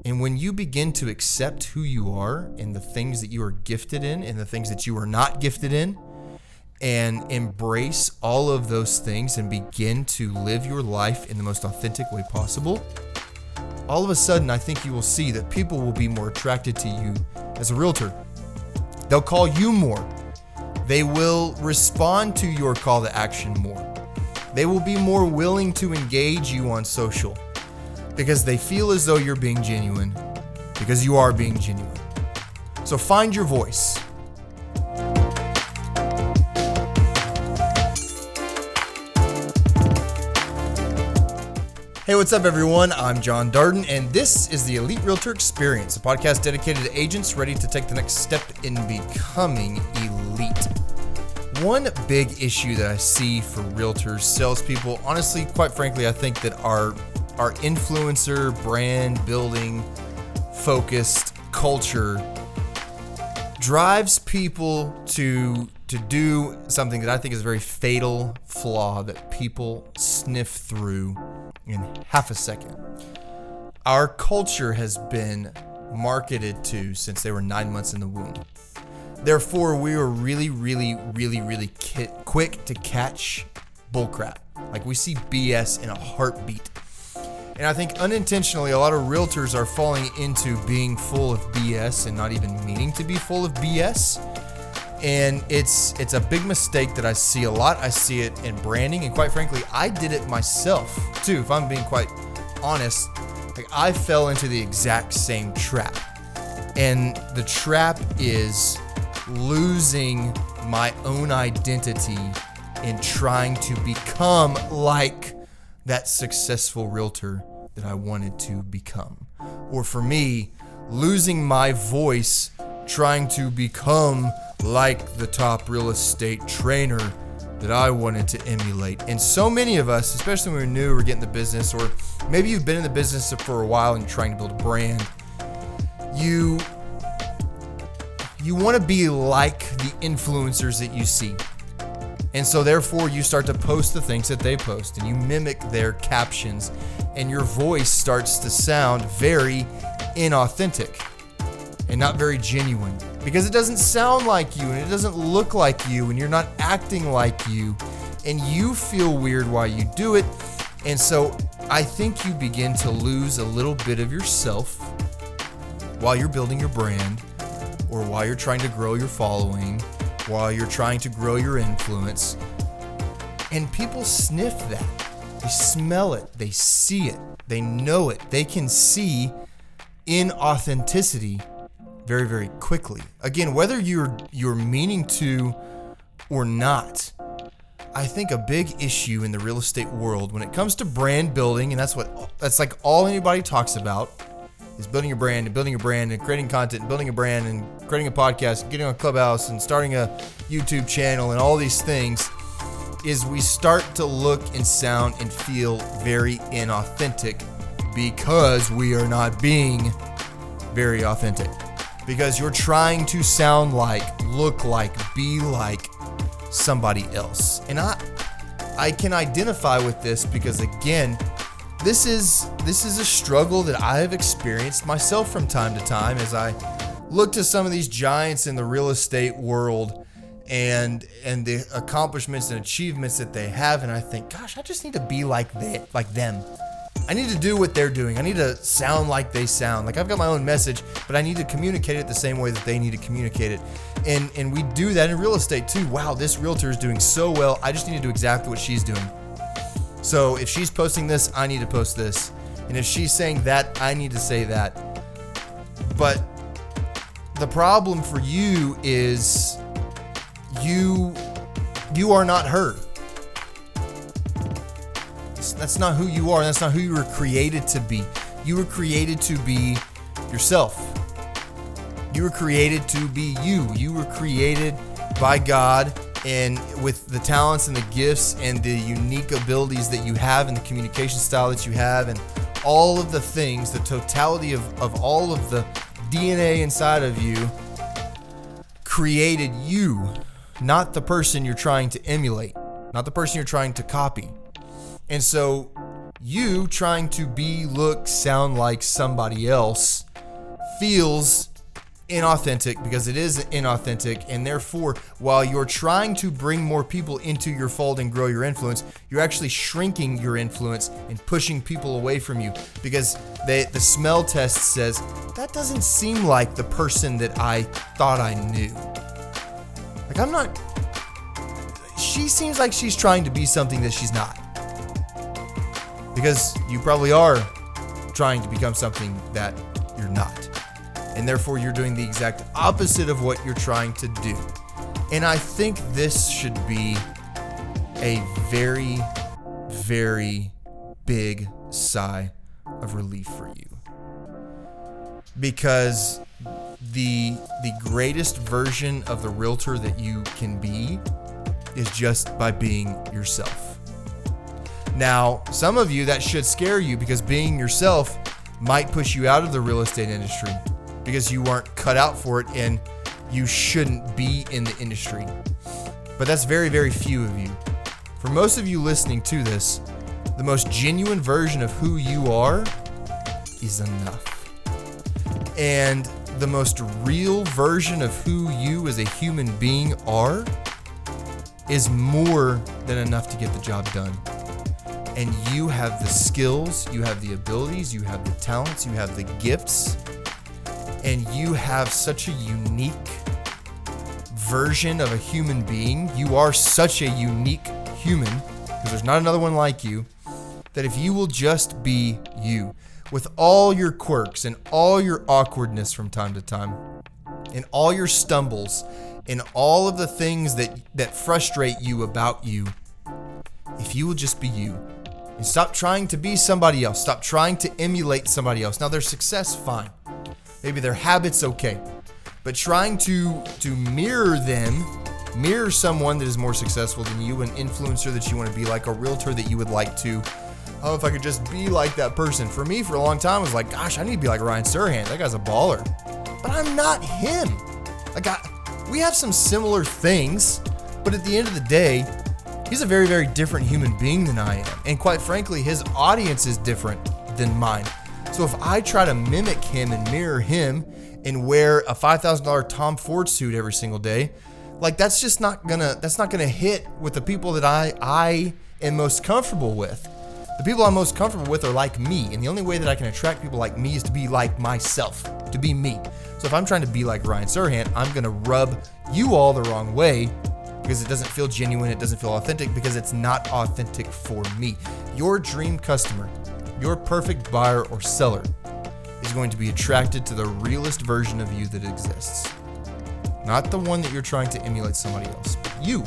And when you begin to accept who you are and the things that you are gifted in and the things that you are not gifted in, and embrace all of those things and begin to live your life in the most authentic way possible, all of a sudden, I think you will see that people will be more attracted to you as a realtor. They'll call you more. They will respond to your call to action more. They will be more willing to engage you on social because they feel as though you're being genuine, because you are being genuine. So find your voice. Hey, what's up, everyone? I'm John Darden, and this is the Elite Realtor Experience, a podcast dedicated to agents ready to take the next step in becoming elite. One big issue that I see for realtors, salespeople, honestly, quite frankly, I think that our influencer, brand building, focused culture drives people to do something that I think is a very fatal flaw that people sniff through in half a second. Our culture has been marketed to since they were 9 months in the womb. Therefore, we are really quick to catch bullcrap. Like, we see BS in a heartbeat. And I think unintentionally, a lot of realtors are falling into being full of BS and not even meaning to be full of BS. And it's a big mistake that I see a lot. I see it in branding, and quite frankly, I did it myself too. If I'm being quite honest, like, I fell into the exact same trap. And the trap is losing my own identity in trying to become like that successful realtor that I wanted to become. Or for me, losing my voice trying to become like the top real estate trainer that I wanted to emulate. And so many of us, especially when we're new or getting the business, or maybe you've been in the business for a while and you're trying to build a brand, you want to be like the influencers that you see. And so therefore you start to post the things that they post and you mimic their captions, and your voice starts to sound very inauthentic and not very genuine, because it doesn't sound like you and it doesn't look like you and you're not acting like you, and you feel weird while you do it. And so I think you begin to lose a little bit of yourself while you're building your brand, or while you're trying to grow your following, while you're trying to grow your influence. And people sniff that. They smell it. They see it. They know it. They can see inauthenticity very quickly. Again, whether you're meaning to or not, I think a big issue in the real estate world when it comes to brand building, and that's like all anybody talks about, is building your brand and creating content and building a brand and creating a podcast and getting on Clubhouse and starting a YouTube channel and all these things, is we start to look and sound and feel very inauthentic because we are not being very authentic. Because you're trying to sound like, look like, be like somebody else. And I can identify with this because, again, this is a struggle that I have experienced myself from time to time as I look to some of these giants in the real estate world and the accomplishments and achievements that they have, and I think, gosh, I just need to be like them. I need to do what they're doing. I need to sound like they sound. Like, I've got my own message, but I need to communicate it the same way that they need to communicate it. And we do that in real estate too. Wow, this realtor is doing so well. I just need to do exactly what she's doing. So if she's posting this, I need to post this. And if she's saying that, I need to say that. But the problem for you is you are not her. That's not who you are. That's not who you were created to be. You were created to be yourself. You were created to be you. You were created by God, and with the talents and the gifts and the unique abilities that you have and the communication style that you have and all of the things, the totality of all of the DNA inside of you created you, not the person you're trying to emulate, not the person you're trying to copy. And so you trying to be, look, sound like somebody else feels inauthentic because it is inauthentic, and therefore, while you're trying to bring more people into your fold and grow your influence, you're actually shrinking your influence and pushing people away from you because the smell test says, that doesn't seem like the person that I thought I knew. Like, she seems like she's trying to be something that she's not. Because you probably are trying to become something that you're not. And therefore, you're doing the exact opposite of what you're trying to do. And I think this should be a very, very big sigh of relief for you. Because the greatest version of the realtor that you can be is just by being yourself. Now, some of you, that should scare you because being yourself might push you out of the real estate industry because you aren't cut out for it and you shouldn't be in the industry. But that's very, very few of you. For most of you listening to this, the most genuine version of who you are is enough. And the most real version of who you as a human being are is more than enough to get the job done. And you have the skills, you have the abilities, you have the talents, you have the gifts, and you have such a unique version of a human being. You are such a unique human, because there's not another one like you, that if you will just be you, with all your quirks and all your awkwardness from time to time, and all your stumbles, and all of the things that frustrate you about you, if you will just be you, and stop trying to be somebody else. Stop trying to emulate somebody else. Now, their success, fine. Maybe their habits, okay. But trying to mirror someone that is more successful than you, an influencer that you want to be like, a realtor that you would like to, oh, if I could just be like that person. For me, for a long time, I was like, gosh, I need to be like Ryan Serhant. That guy's a baller. But I'm not him. We have some similar things, but at the end of the day, he's a very, very different human being than I am. And quite frankly, his audience is different than mine. So if I try to mimic him and mirror him and wear a $5,000 Tom Ford suit every single day, that's not gonna hit with the people that I am most comfortable with. The people I'm most comfortable with are like me. And the only way that I can attract people like me is to be like myself, to be me. So if I'm trying to be like Ryan Serhant, I'm gonna rub you all the wrong way, because it doesn't feel genuine, it doesn't feel authentic, because it's not authentic for me. Your dream customer, your perfect buyer or seller, is going to be attracted to the realest version of you that exists. Not the one that you're trying to emulate somebody else, but you.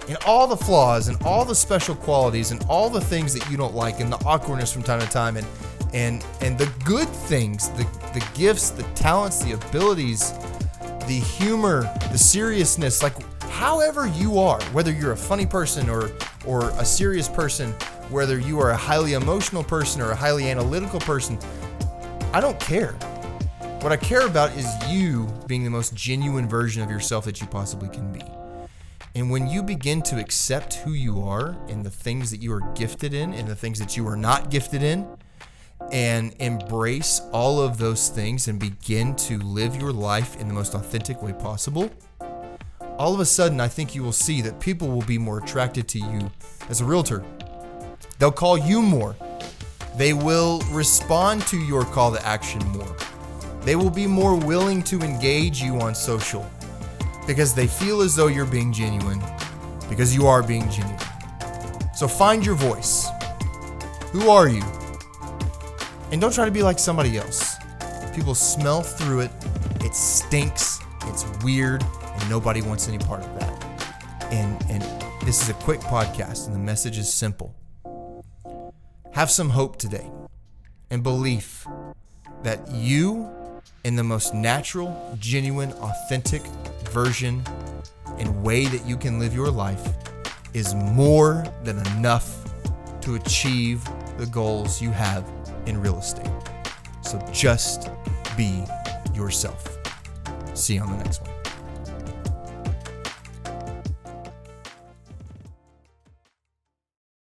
And all the flaws and all the special qualities and all the things that you don't like and the awkwardness from time to time and the good things, the gifts, the talents, the abilities, the humor, the seriousness, however you are, whether you're a funny person or a serious person, whether you are a highly emotional person or a highly analytical person, I don't care. What I care about is you being the most genuine version of yourself that you possibly can be. And when you begin to accept who you are and the things that you are gifted in and the things that you are not gifted in, and embrace all of those things and begin to live your life in the most authentic way possible, all of a sudden, I think you will see that people will be more attracted to you as a realtor. They'll call you more. They will respond to your call to action more. They will be more willing to engage you on social because they feel as though you're being genuine, because you are being genuine. So find your voice. Who are you? And don't try to be like somebody else. People smell through it. It stinks. It's weird. And nobody wants any part of that. And this is a quick podcast, and the message is simple. Have some hope today and belief that you, in the most natural, genuine, authentic version and way that you can live your life, is more than enough to achieve the goals you have in real estate. So just be yourself. See you on the next one.